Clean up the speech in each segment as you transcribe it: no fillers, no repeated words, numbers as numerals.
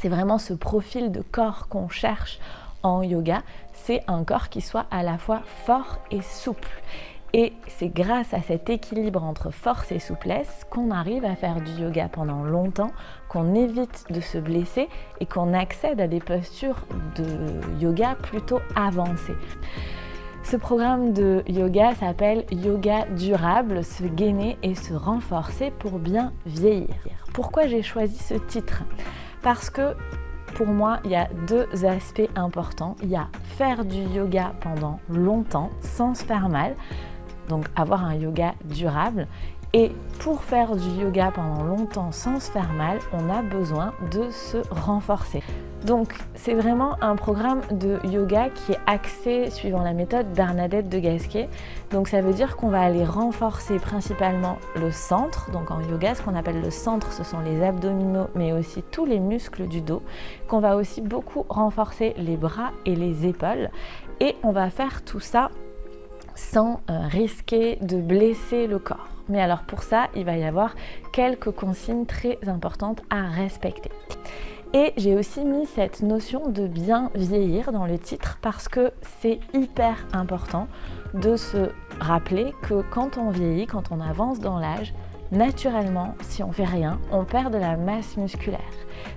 C'est vraiment ce profil de corps qu'on cherche en yoga. C'est un corps qui soit à la fois fort et souple. Et c'est grâce à cet équilibre entre force et souplesse qu'on arrive à faire du yoga pendant longtemps, qu'on évite de se blesser et qu'on accède à des postures de yoga plutôt avancées. Ce programme de yoga s'appelle Yoga durable, se gainer et se renforcer pour bien vieillir. Pourquoi j'ai choisi ce titre ? Parce que pour moi, il y a deux aspects importants. Il y a faire du yoga pendant longtemps sans se faire mal, donc avoir un yoga durable. Et pour faire du yoga pendant longtemps sans se faire mal, on a besoin de se renforcer. Donc c'est vraiment un programme de yoga qui est axé suivant la méthode Bernadette de Gasquet. Donc ça veut dire qu'on va aller renforcer principalement le centre. Donc en yoga, ce qu'on appelle le centre, ce sont les abdominaux, mais aussi tous les muscles du dos. Qu'on va aussi beaucoup renforcer les bras et les épaules. Et on va faire tout ça sans risquer de blesser le corps. Mais alors pour ça, il va y avoir quelques consignes très importantes à respecter. Et j'ai aussi mis cette notion de bien vieillir dans le titre parce que c'est hyper important de se rappeler que quand on vieillit, quand on avance dans l'âge, naturellement, si on fait rien, on perd de la masse musculaire.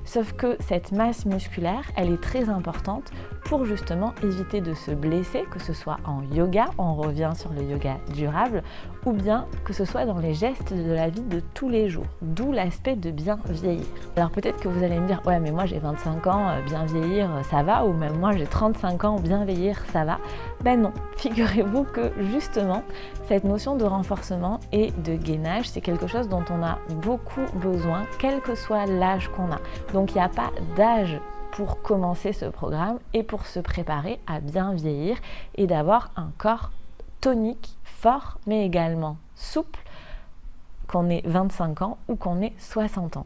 Sauf que cette masse musculaire, elle est très importante pour justement éviter de se blesser, que ce soit en yoga, on revient sur le yoga durable, ou bien que ce soit dans les gestes de la vie de tous les jours, d'où l'aspect de bien vieillir. Alors peut-être que vous allez me dire, ouais mais moi j'ai 25 ans, bien vieillir ça va, ou même moi j'ai 35 ans, bien vieillir ça va. Ben non, figurez-vous que justement, cette notion de renforcement et de gainage, c'est quelque chose dont on a beaucoup besoin, quel que soit l'âge qu'on a. Donc il n'y a pas d'âge pour commencer ce programme et pour se préparer à bien vieillir et d'avoir un corps tonique, fort, mais également souple, qu'on ait 25 ans ou qu'on ait 60 ans.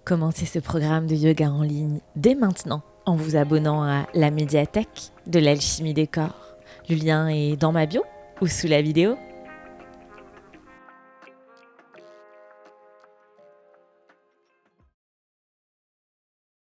Commencez ce programme de yoga en ligne dès maintenant en vous abonnant à la médiathèque de l'Alchimie des corps. Le lien est dans ma bio ou sous la vidéo.